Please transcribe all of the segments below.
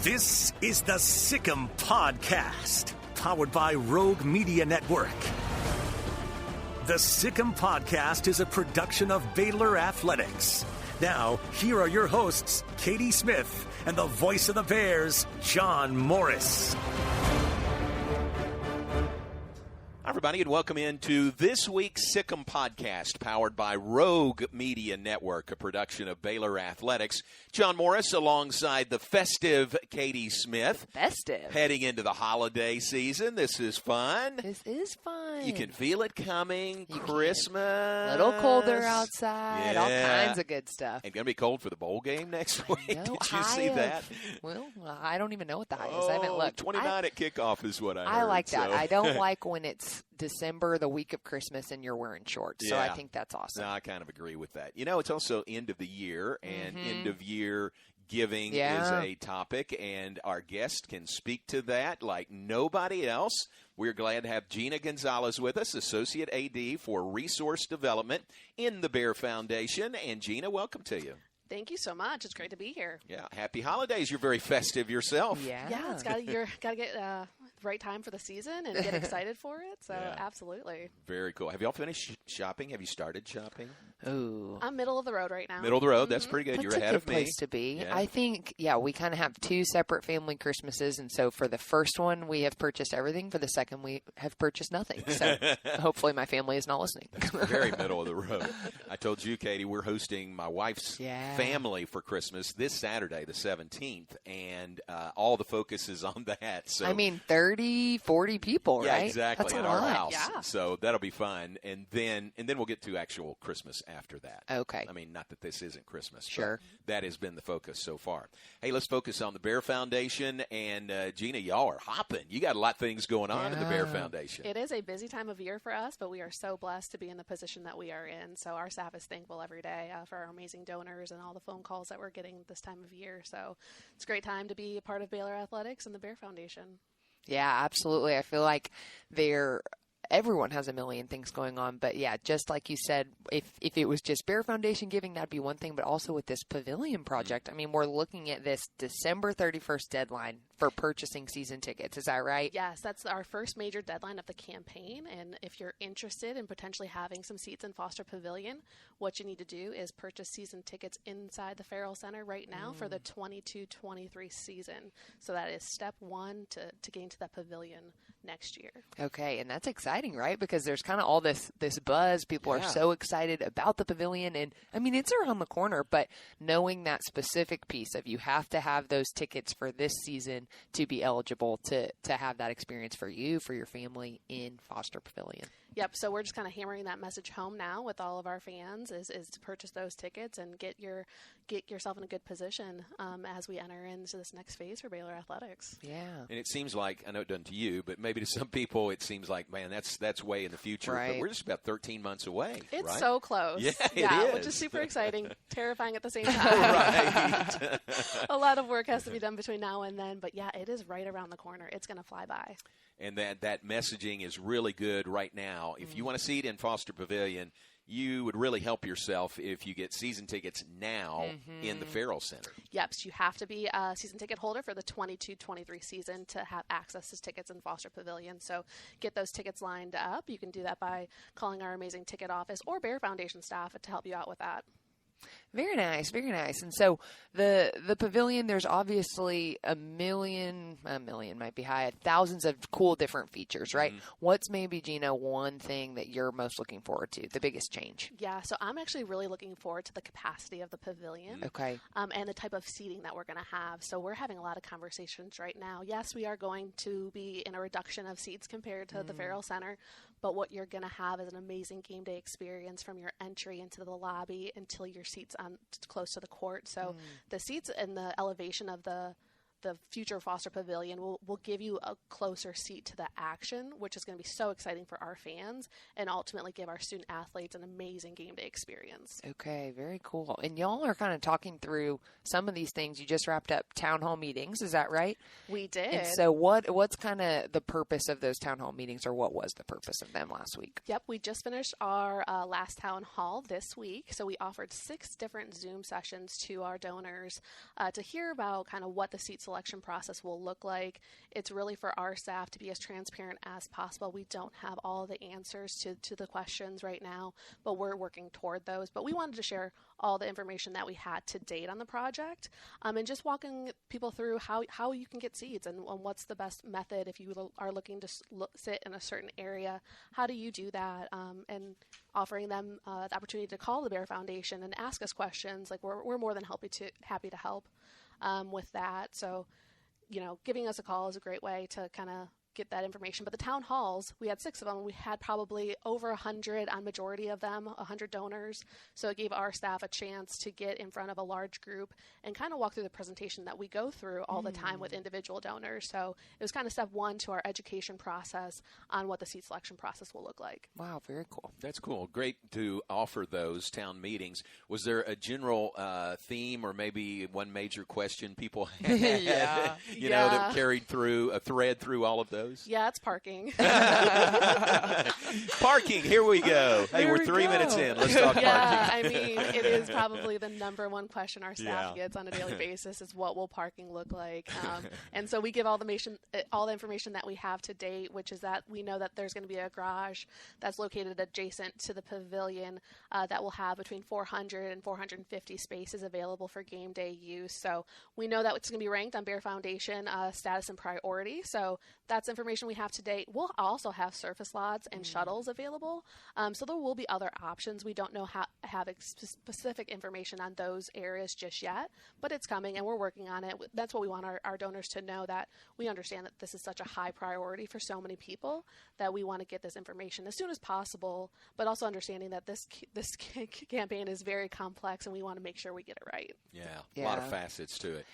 This is the Sick'em Podcast, powered by Rogue Media Network. The Sick'em Podcast is a production of Baylor Athletics. Now, here are your hosts, Katie Smith and the voice of the Bears, John Morris. Hi, everybody, and welcome into this week's Sick'em Podcast, powered by Rogue Media Network, a production of Baylor Athletics. John Morris alongside the festive Katie Smith. Festive. Heading into the holiday season. This is fun. This is fun. You can feel it coming. You Christmas. A little colder outside. Yeah. All kinds of good stuff. And going to be cold for the bowl game next week. Did you see that? Well, I don't even know what the high is. I haven't looked. 29 at kickoff is what I heard. I like that. So. I don't like when it's December, the week of Christmas, and you're wearing shorts. So I think that's awesome. No, I kind of agree with that. You know, it's also end of the year, and end of year giving is a topic, and our guest can speak to that like nobody else. We're glad to have Gina Gonzales with us, Associate AD for Resource Development in the Bear Foundation. And Gina, welcome to you. Thank you so much. It's great to be here. Yeah, happy holidays. You're very festive yourself. Yeah, it's got to get the right time for the season and get excited for it. So absolutely. Very cool. Have y'all finished shopping? Have you started shopping? Ooh. I'm middle of the road right now. Middle of the road. That's pretty good. That's You're ahead of a good me. place to be. Yeah. I think, we kind of have two separate family Christmases, and so for the first one, we have purchased everything. For the second, we have purchased nothing. So hopefully my family is not listening. Very middle of the road. I told you, Katie, we're hosting my wife's family for Christmas this Saturday, the 17th, and all the focus is on that. So 30, 40 people, right? Yeah, exactly. That's at a our lot. house. Yeah. So that'll be fun. And then we'll get to actual Christmas after that. Okay. I mean, not that this isn't Christmas. Sure. But that has been the focus so far. Hey, let's focus on the Bear Foundation. And Gina, y'all are hopping. You got a lot of things going on in the Bear Foundation. It is a busy time of year for us, but we are so blessed to be in the position that we are in. So our staff is thankful every day for our amazing donors and all the phone calls that we're getting this time of year. So it's a great time to be a part of Baylor Athletics and the Bear Foundation. Yeah, absolutely. I feel like everyone has a million things going on. But, just like you said, if it was just Bear Foundation giving, that'd be one thing. But also with this pavilion project, we're looking at this December 31st deadline for purchasing season tickets. Is that right? Yes, that's our first major deadline of the campaign. And if you're interested in potentially having some seats in Foster Pavilion, what you need to do is purchase season tickets inside the Farrell Center right now for the 22-23 season. So that is step one to getting to that pavilion next year. Okay, and that's exciting, right? Because there's kind of all this buzz. People are so excited about the pavilion, and it's around the corner, but knowing that specific piece of you have to have those tickets for this season to be eligible to have that experience for you, for your family in Foster Pavilion. Yep, so we're just kind of hammering that message home now with all of our fans is to purchase those tickets and get yourself in a good position as we enter into this next phase for Baylor Athletics. Yeah. And it seems like, I know it doesn't to you, but maybe to some people it seems like, man, that's way in the future. Right. But we're just about 13 months away. It's right? so close. Yeah, it is. Which is super exciting, terrifying at the same time. Right. A lot of work has to be done between now and then, but it is right around the corner. It's going to fly by. And that messaging is really good right now. If you want to see it in Foster Pavilion, you would really help yourself if you get season tickets now in the Farrell Center. Yep, so you have to be a season ticket holder for the 22-23 season to have access to tickets in Foster Pavilion. So get those tickets lined up. You can do that by calling our amazing ticket office or Bear Foundation staff to help you out with that. Very nice, very nice. And so the pavilion, there's obviously a million might be high, thousands of cool different features, right? What's maybe, Gina, one thing that you're most looking forward to, the biggest change? Yeah, so I'm actually really looking forward to the capacity of the pavilion. Okay. And the type of seating that we're going to have. So we're having a lot of conversations right now. Yes, we are going to be in a reduction of seats compared to the Farrell Center, but what you're going to have is an amazing game day experience from your entry into the lobby until your seats on close to the court. So the seats and the elevation of the future Foster Pavilion will give you a closer seat to the action, which is going to be so exciting for our fans and ultimately give our student athletes an amazing game day experience. Okay, very cool. And y'all are kind of talking through some of these things. You just wrapped up town hall meetings, is that right? We did. And so what's kind of the purpose of those town hall meetings, or what was the purpose of them last week? Yep, we just finished our last town hall this week. So we offered 6 different Zoom sessions to our donors to hear about kind of what the seat selection process will look like. It's really for our staff to be as transparent as possible. We don't have all the answers to the questions right now, but we're working toward those. But we wanted to share all the information that we had to date on the project, and just walking people through how you can get seeds and what's the best method if you are looking to sit in a certain area. How do you do that? And offering them the opportunity to call the Bear Foundation and ask us questions. Like we're more than happy to help with that. So, giving us a call is a great way to kind of get that information. But the town halls, we had 6 of them. We had probably over 100 on majority of them, 100 donors. So it gave our staff a chance to get in front of a large group and kind of walk through the presentation that we go through all the time with individual donors. So it was kind of step 1 to our education process on what the seed selection process will look like. Wow, very cool. That's cool. Great to offer those town meetings. Was there a general theme or maybe one major question people had, that carried through, a thread through all of those? Yeah, it's parking. Parking, here we go. Hey, we're 3 minutes in. Let's talk parking. I mean, it is probably the number one question our staff gets on a daily basis is what will parking look like? And so we give all the information that we have to date, which is that we know that there's going to be a garage that's located adjacent to the pavilion that will have between 400 and 450 spaces available for game day use. So we know that it's going to be ranked on Bear Foundation status and priority. So that's information we have to date. We'll also have surface lots and shuttles available. So there will be other options. We don't know have specific information on those areas just yet, but it's coming and we're working on it. That's what we want our donors to know, that we understand that this is such a high priority for so many people that we want to get this information as soon as possible, but also understanding that this campaign is very complex and we want to make sure we get it right. Yeah. A lot of facets to it.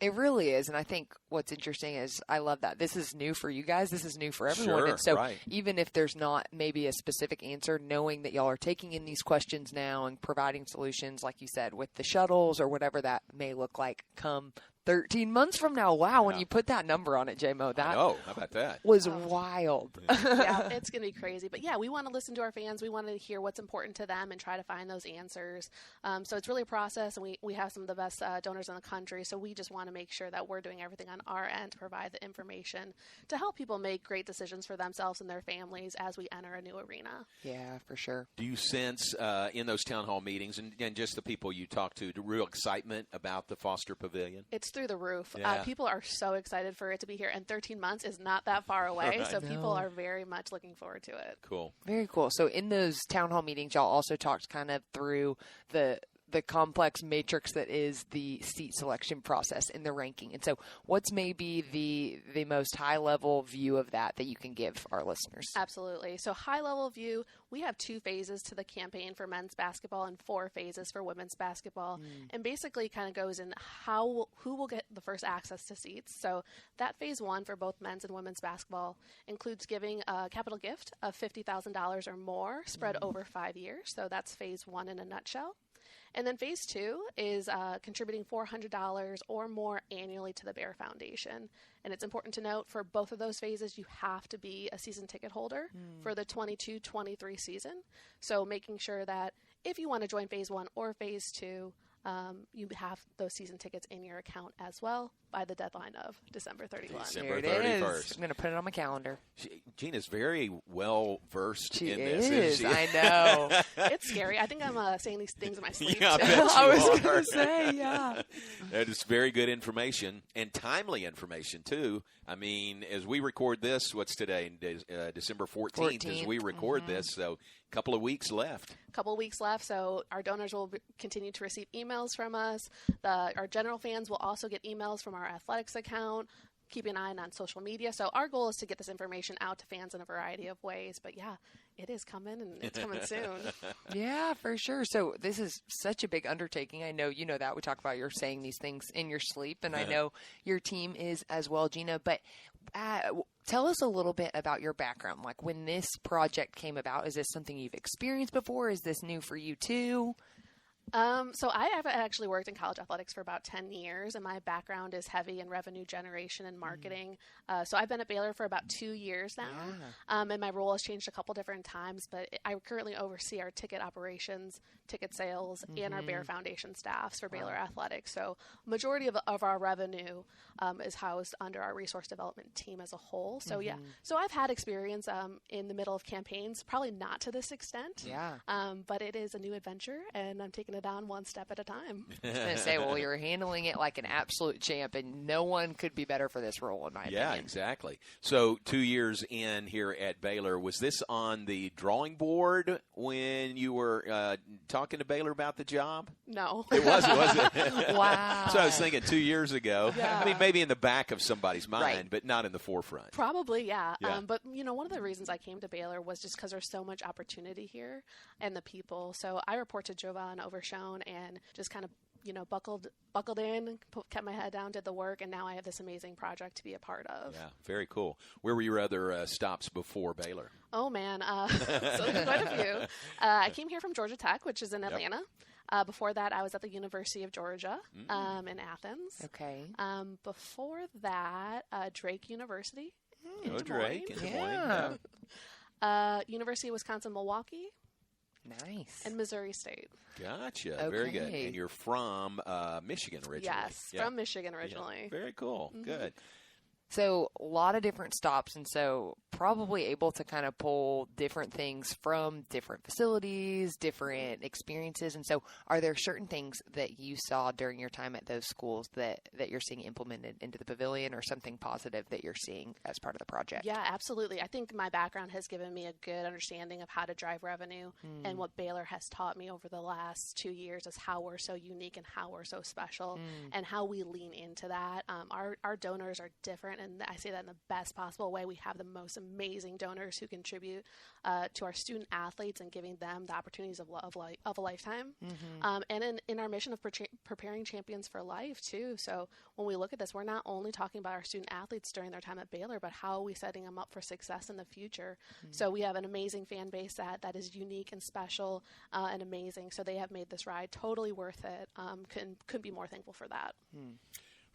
It really is. And I think what's interesting is I love that. This is new for you guys. This is new for everyone. Sure, and so right. even if there's not maybe a specific answer, knowing that y'all are taking in these questions now and providing solutions, like you said, with the shuttles or whatever that may look like come 13 months from now. Wow, when you put that number on it, J-Mo, that how about that? Was wild. Yeah, it's going to be crazy. But yeah, we want to listen to our fans. We want to hear what's important to them and try to find those answers. So it's really a process, and we have some of the best donors in the country. So we just want to make sure that we're doing everything on our end to provide the information to help people make great decisions for themselves and their families as we enter a new arena. Yeah, for sure. Do you sense in those town hall meetings and just the people you talk to, the real excitement about the Foster Pavilion? It's through the roof. Yeah. People are so excited for it to be here, and 13 months is not that far away, so people are very much looking forward to it. Cool. Very cool. So in those town hall meetings, y'all also talked kind of through the complex matrix that is the seat selection process and the ranking. And so what's maybe the most high-level view of that you can give our listeners? Absolutely. So high-level view, we have 2 phases to the campaign for men's basketball and 4 phases for women's basketball. And basically kind of goes in who will get the first access to seats. So that phase 1 for both men's and women's basketball includes giving a capital gift of $50,000 or more spread over 5 years. So that's phase 1 in a nutshell. And then phase 2 is contributing $400 or more annually to the Bear Foundation. And it's important to note for both of those phases, you have to be a season ticket holder for the 22-23 season. So making sure that if you want to join phase 1 or phase 2, you have those season tickets in your account as well by the deadline of December 31. December There it 31st. is. I'm going to put it on my calendar. Gina's very well versed in She this. is. Isn't she? I know. It's scary. I think I'm saying these things in my sleep. Yeah, I too. bet you I was are. going to say, yeah. That is very good information and timely information, too. I mean, as we record this, what's today? December 14th as we record this, so a couple of weeks left. Couple of weeks left, so our donors will continue to receive emails from us. Our general fans will also get emails from our athletics account. Keep an eye on social media. So our goal is to get this information out to fans in a variety of ways. But yeah, it is coming, and it's coming soon. Yeah, for sure. So this is such a big undertaking. I know you know that. We talk about you're saying these things in your sleep, and I know your team is as well, Gina. But tell us a little bit about your background. Like when this project came about, is this something you've experienced before? Is this new for you too? So I have actually worked in college athletics for about 10 years, and my background is heavy in revenue generation and marketing. So I've been at Baylor for about 2 years now, and my role has changed a couple different times, but I currently oversee our ticket operations, ticket sales, and our Bear Foundation staffs for Baylor Athletics. So majority of our revenue is housed under our resource development team as a whole. So so I've had experience in the middle of campaigns, probably not to this extent, but it is a new adventure, and I'm taking it on one step at a time. I was going to say, well, you're handling it like an absolute champ, and no one could be better for this role, in my opinion. Yeah, exactly. So 2 years in here at Baylor, was this on the drawing board when you were talking to Baylor about the job? No. It wasn't, was it? Wow. So I was thinking 2 years ago. Yeah. I mean, maybe in the back of somebody's mind, but not in the forefront. Probably, yeah. But, one of the reasons I came to Baylor was just because there's so much opportunity here and the people. So I report to Jovan Overshone and just kind of, buckled in, kept my head down, did the work, and now I have this amazing project to be a part of. Yeah, very cool. Where were your other stops before Baylor? Oh, man. So there's quite a few. I came here from Georgia Tech, which is in Atlanta. Before that, I was at the University of Georgia in Athens. Okay. Before that, Drake University. Oh, Drake. In Des Moines. University of Wisconsin-Milwaukee. Nice. And Missouri State. Gotcha. Okay. Very good. And you're from Michigan originally. Yes, from Michigan originally. Yeah. Very cool. Good. So a lot of different stops, and so probably able to kind of pull different things from different facilities, different experiences. And so are there certain things that you saw during your time at those schools that you're seeing implemented into the pavilion, or something positive that you're seeing as part of the project? Yeah, absolutely. I think my background has given me a good understanding of how to drive revenue, and what Baylor has taught me over the last 2 years is how we're so unique and how we're so special and how we lean into that. Our donors are different, and I say that in the best possible way. We have the most amazing donors who contribute to our student athletes and giving them the opportunities of a lifetime. And in our mission of preparing champions for life too. So when we look at this, we're not only talking about our student athletes during their time at Baylor, but how are we setting them up for success in the future? So we have an amazing fan base that is unique and special and amazing. So they have made this ride totally worth it. Couldn't be more thankful for that.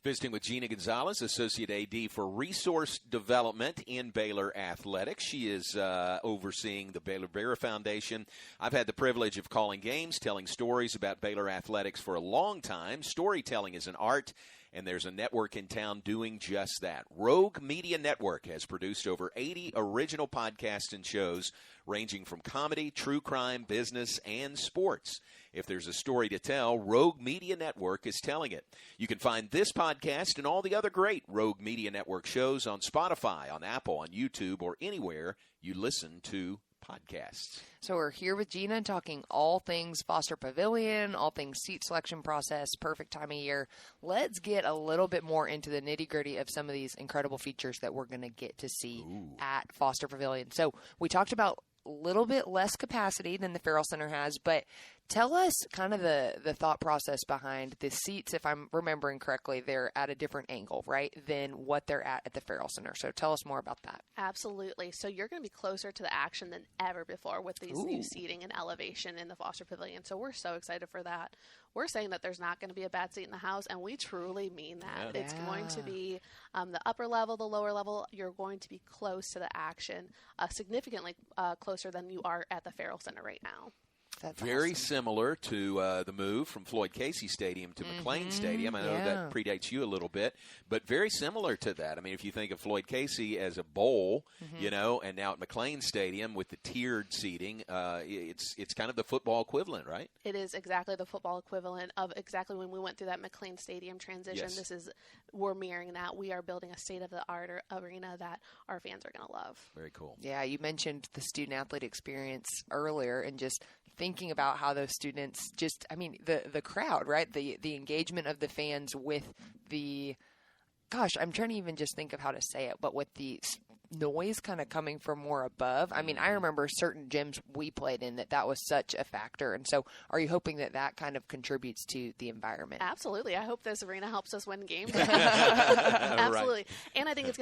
Visiting with Gina Gonzales, Associate AD for Resource Development in Baylor Athletics. She is overseeing the Baylor Bear Foundation. I've had the privilege of calling games, telling stories about Baylor Athletics for a long time. Storytelling is an art, and there's a network in town doing just that. Rogue Media Network has produced over 80 original podcasts and shows ranging from comedy, true crime, business, and sports. If there's a story to tell, Rogue Media Network is telling it. You can find this podcast and all the other great Rogue Media Network shows on Spotify, on Apple, on YouTube, or anywhere you listen to podcasts. So we're here with Gina talking all things Foster Pavilion, all things seat selection process, perfect time of year. Let's get a little bit more into the nitty-gritty of some of these incredible features that we're going to get to see at Foster Pavilion. So we talked about a little bit less capacity than the Farrell Center has, but tell us kind of the thought process behind the seats. If I'm remembering correctly, they're at a different angle, right, than what they're at the Farrell Center. So tell us more about that. Absolutely. So you're going to be closer to the action than ever before with these new seating and elevation in the Foster Pavilion. So we're so excited for that. We're saying that there's not going to be a bad seat in the house, and we truly mean that. It's going to be the upper level, the lower level. You're going to be close to the action, significantly closer than you are at the Farrell Center right now. That's very awesome. Similar to the move from Floyd Casey Stadium to McLean Stadium. I know that predates you a little bit, but very similar to that. I mean, if you think of Floyd Casey as a bowl, and now at McLean Stadium with the tiered seating, it's kind of the football equivalent, right? It is exactly the football equivalent of exactly when we went through that McLean Stadium transition. Yes. We're mirroring that. We are building a state-of-the-art arena that our fans are going to love. Very cool. Yeah, you mentioned the student-athlete experience earlier, and just thinking about how those students the crowd, right? The engagement of the fans with I'm trying to even just think of how to say it, but with the noise kind of coming from more above. I mean, I remember certain gyms we played in that was such a factor. And so are you hoping that kind of contributes to the environment? Absolutely. I hope this arena helps us win games. Absolutely. Right. And I think it is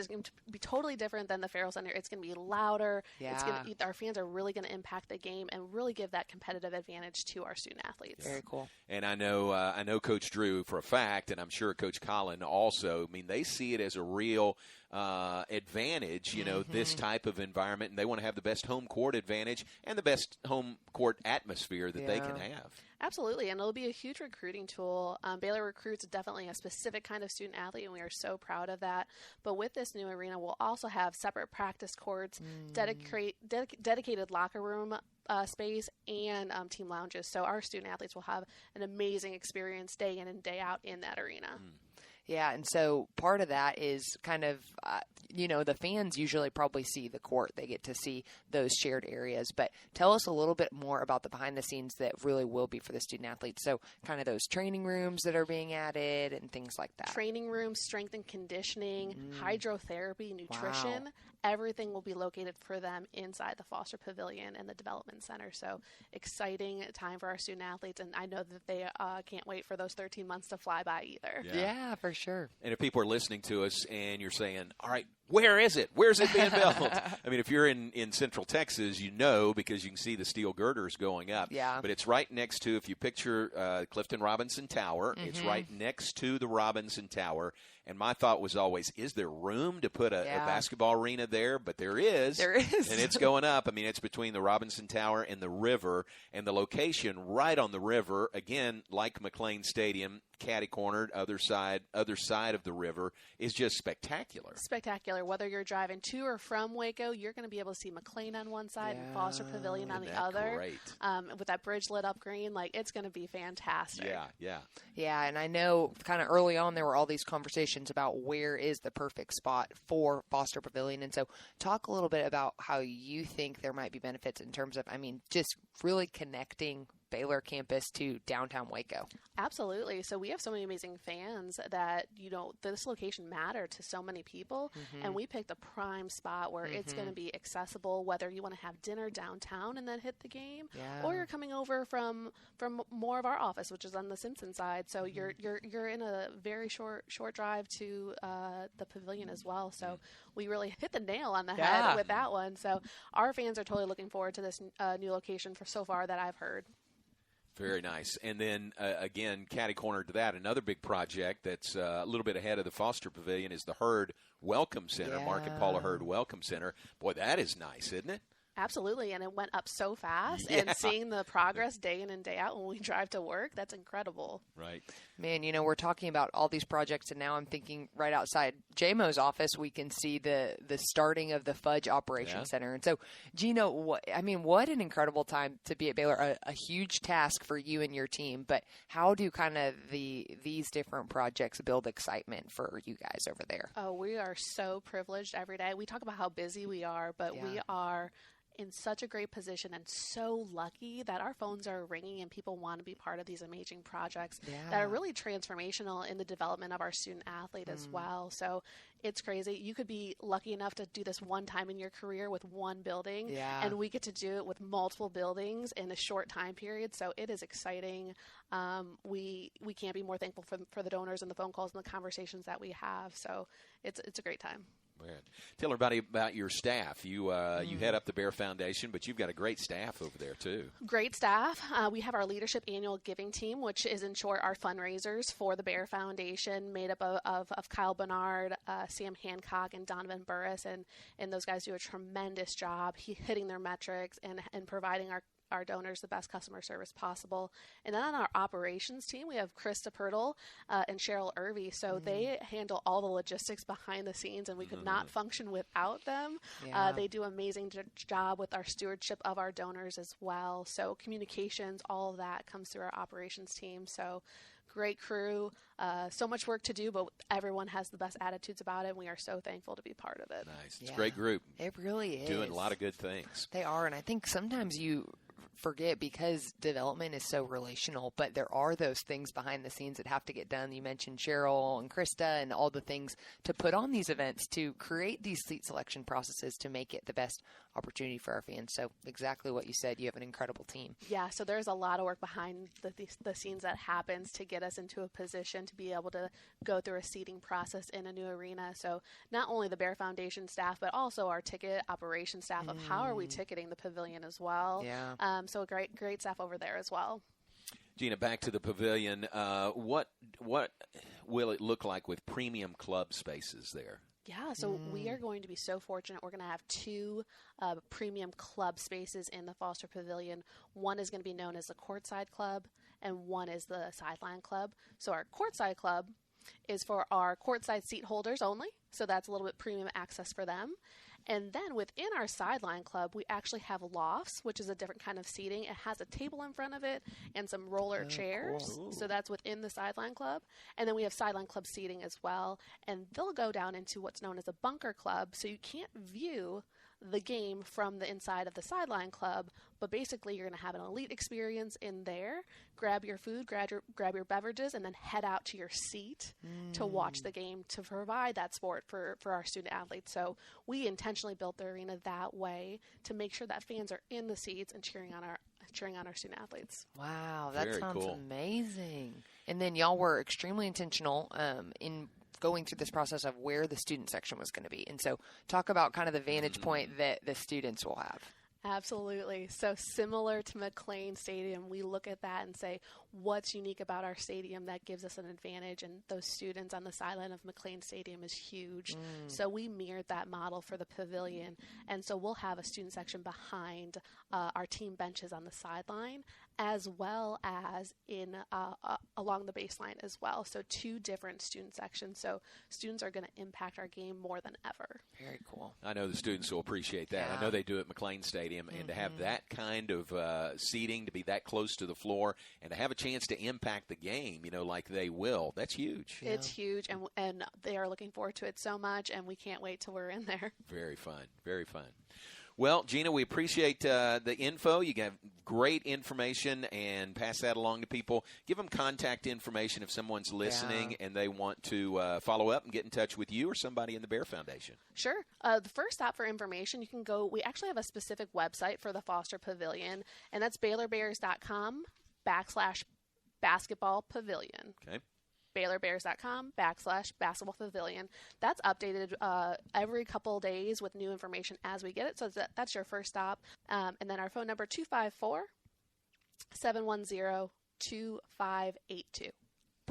going to be totally different than the Farrell Center. It's going to be louder. Yeah. Our fans are really going to impact the game and really give that competitive advantage to our student athletes. Very cool. And I know Coach Drew for a fact, and I'm sure Coach Colin also. I mean, they see it as a real advantage, this type of environment, and they want to have the best home court advantage and the best home court atmosphere that they can have. Absolutely, and it'll be a huge recruiting tool. Baylor recruits definitely a specific kind of student athlete, and we are so proud of that. But with this new arena, we'll also have separate practice courts, dedicated locker room space, and team lounges. So our student athletes will have an amazing experience day in and day out in that arena. Yeah, and so part of that is kind of, the fans usually probably see the court. They get to see those shared areas. But tell us a little bit more about the behind the scenes that really will be for the student athletes. So kind of those training rooms that are being added and things like that. Training rooms, strength and conditioning, hydrotherapy, nutrition. Wow. Everything will be located for them inside the Foster Pavilion and the Development Center. So exciting time for our student athletes, and I know that they can't wait for those 13 months to fly by either. Yeah, for sure. And if people are listening to us and you're saying, all right, where is it? Where's it being built? I mean, if you're in Central Texas, because you can see the steel girders going up. Yeah. But it's right next to, if you picture Clifton Robinson Tower, it's right next to the Robinson Tower. And my thought was always, is there room to put a basketball arena there? But there is. There is. And it's going up. I mean, it's between the Robinson Tower and the river. And the location right on the river, again, like McLean Stadium, catty-cornered, other side of the river, is just spectacular. Spectacular. Whether you're driving to or from Waco, you're going to be able to see McLean on one side and Foster Pavilion on the other. Great. With that bridge lit up green, it's going to be fantastic. Yeah. And I know kind of early on there were all these conversations about where is the perfect spot for Foster Pavilion. And so talk a little bit about how you think there might be benefits in terms of, just really connecting Baylor campus to downtown Waco. Absolutely. So we have so many amazing fans that, this location mattered to so many people. And we picked a prime spot where it's going to be accessible, whether you want to have dinner downtown and then hit the game, or you're coming over from more of our office, which is on the Simpson side. So you're in a very short drive to the pavilion as well. So we really hit the nail on the head with that one. So our fans are totally looking forward to this new location for so far that I've heard. Very nice. And then, again, catty-cornered to that, another big project that's a little bit ahead of the Foster Pavilion is the Hurd Welcome Center, Mark and Paula Hurd Welcome Center. Boy, that is nice, isn't it? Absolutely, and it went up so fast, and seeing the progress day in and day out when we drive to work, that's incredible. Right. Man, we're talking about all these projects, and now I'm thinking right outside JMO's office, we can see the starting of the Fudge Operations Center. And so, Gina, what an incredible time to be at Baylor, a huge task for you and your team, but how do kind of these different projects build excitement for you guys over there? Oh, we are so privileged every day. We talk about how busy we are, but we are in such a great position and so lucky that our phones are ringing and people want to be part of these amazing projects that are really transformational in the development of our student athlete as well. So it's crazy. You could be lucky enough to do this one time in your career with one building, and we get to do it with multiple buildings in a short time period. So it is exciting. We can't be more thankful for the donors and the phone calls and the conversations that we have. So it's a great time. Tell everybody about your staff. You head up the Bear Foundation, but you've got a great staff over there, too. Great staff. We have our Leadership Annual Giving Team, which is, in short, our fundraisers for the Bear Foundation, made up of Kyle Bernard, Sam Hancock, and Donovan Burris. And those guys do a tremendous job hitting their metrics and providing our donors the best customer service possible. And then on our operations team, we have Krista Pirtle and Cheryl Irvey. So they handle all the logistics behind the scenes, and we could not function without them. They do an amazing job with our stewardship of our donors as well. So communications, all of that comes through our operations team. So great crew, so much work to do, but everyone has the best attitudes about it, and we are so thankful to be part of it. Nice. It's a great group. It really is. Doing a lot of good things. They are, and I think sometimes you forget, because development is so relational, but there are those things behind the scenes that have to get done. You mentioned Cheryl and Krista and all the things to put on these events to create these seat selection processes to make it the best opportunity for our fans. So exactly what you said. You have an incredible team. Yeah, so there's a lot of work behind the scenes that happens to get us into a position to be able to go through a seating process in a new arena. So not only the Bear Foundation staff, but also our ticket operations staff of how are we ticketing the pavilion as well. Yeah. So great staff over there as well. Gina, back to the pavilion. What will it look like with premium club spaces there? Yeah, so we are going to be so fortunate. We're going to have 2 premium club spaces in the Foster Pavilion. One is going to be known as the Courtside Club, and one is the Sideline Club. So our Courtside Club is for our courtside seat holders only, so that's a little bit premium access for them. And then within our Sideline Club, we actually have lofts, which is a different kind of seating. It has a table in front of it and some roller chairs. Cool. So that's within the Sideline Club. And then we have Sideline Club seating as well. And they'll go down into what's known as a bunker club. So you can't view the game from the inside of the Sideline Club, but basically you're going to have an elite experience in there. Grab your food, grab your beverages, and then head out to your seat to watch the game, to provide that sport for our student athletes. So we intentionally built the arena that way to make sure that fans are in the seats and cheering on our student athletes. Wow, that Very sounds cool. Amazing. And then y'all were extremely intentional in going through this process of where the student section was going to be. And so talk about kind of the vantage point that the students will have. Absolutely. So similar to McLean Stadium, we look at that and say, what's unique about our stadium that gives us an advantage? And those students on the sideline of McLean Stadium is huge. So we mirrored that model for the pavilion. And so we'll have a student section behind our team benches on the sideline, as well as in along the baseline as well. So 2 different student sections. So students are going to impact our game more than ever. Very cool. I know the students will appreciate that. Yeah. I know they do it at McLean Stadium, and to have that kind of seating, to be that close to the floor, and to have a chance to impact the game, like they will, that's huge. Yeah. It's huge, and they are looking forward to it so much, and we can't wait till we're in there. Very fun. Very fun. Well, Gina, we appreciate the info. You have great information, and pass that along to people. Give them contact information if someone's listening and they want to follow up and get in touch with you or somebody in the Bear Foundation. Sure. The first stop for information, you can go. We actually have a specific website for the Foster Pavilion, and that's BaylorBears.com/basketball pavilion. Okay. BaylorBears.com/basketball pavilion. That's updated every couple of days with new information as we get it. So that's your first stop. And then our phone number, 254-710-2582.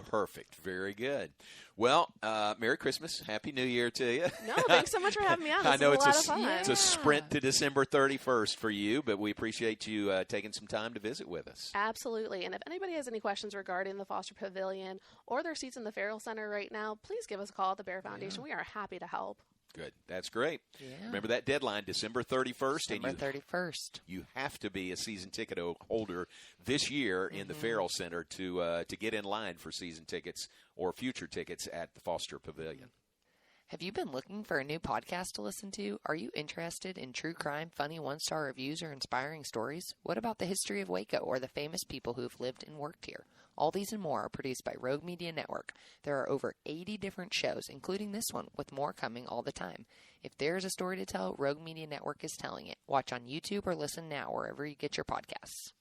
Perfect. Very good. Well, Merry Christmas. Happy New Year to you. No, thanks so much for having me on. I know it's a lot of fun. It's a sprint to December 31st for you, but we appreciate you taking some time to visit with us. Absolutely. And if anybody has any questions regarding the Foster Pavilion or their seats in the Farrell Center right now, please give us a call at the Bear Foundation. We are happy to help. Good. That's great. Yeah. Remember that deadline, December 31st. December 31st. You have to be a season ticket holder this year in the Farrell Center to get in line for season tickets or future tickets at the Foster Pavilion. Have you been looking for a new podcast to listen to? Are you interested in true crime, funny one-star reviews, or inspiring stories? What about the history of Waco or the famous people who have lived and worked here? All these and more are produced by Rogue Media Network. There are over 80 different shows, including this one, with more coming all the time. If there's a story to tell, Rogue Media Network is telling it. Watch on YouTube or listen now wherever you get your podcasts.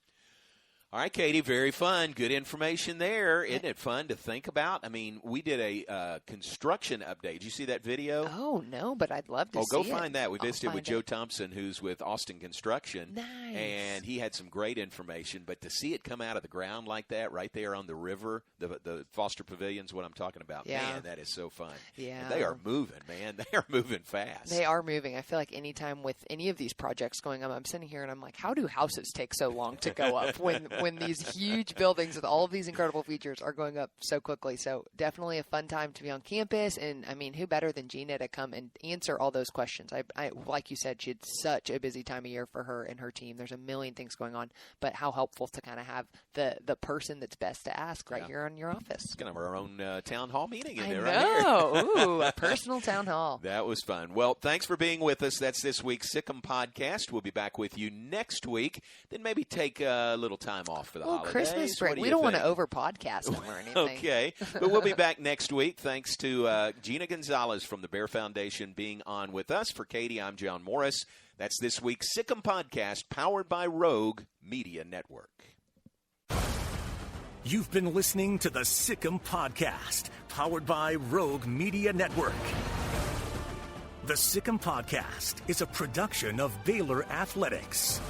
All right, Katie, very fun. Good information there. Isn't it fun to think about? I mean, we did a construction update. Did you see that video? Oh, no, but I'd love to see it. Oh, go find that. We visited with Joe Thompson, who's with Austin Construction. Nice. And he had some great information. But to see it come out of the ground like that, right there on the river, the Foster Pavilion's what I'm talking about. Yeah. Man, that is so fun. Yeah. And they are moving, man. They are moving fast. They are moving. I feel like anytime with any of these projects going on, I'm sitting here and I'm like, how do houses take so long to go up when when these huge buildings with all of these incredible features are going up so quickly. So definitely a fun time to be on campus. And, I mean, who better than Gina to come and answer all those questions? I like you said, she had such a busy time of year for her and her team. There's a million things going on. But how helpful to kind of have the person that's best to ask right here in your office. It's kind of our own town hall meeting in I there know. right here. Ooh, a personal town hall. That was fun. Well, thanks for being with us. That's this week's Sikkim Podcast. We'll be back with you next week. Then maybe take a little time off for the holidays. Christmas break. We don't want to over-podcast them or anything. Okay. But we'll be back next week. Thanks to Gina Gonzales from the Bear Foundation being on with us. For Katie, I'm John Morris. That's this week's Sikkim Podcast, powered by Rogue Media Network. You've been listening to the Sikkim Podcast, powered by Rogue Media Network. The Sikkim Podcast is a production of Baylor Athletics.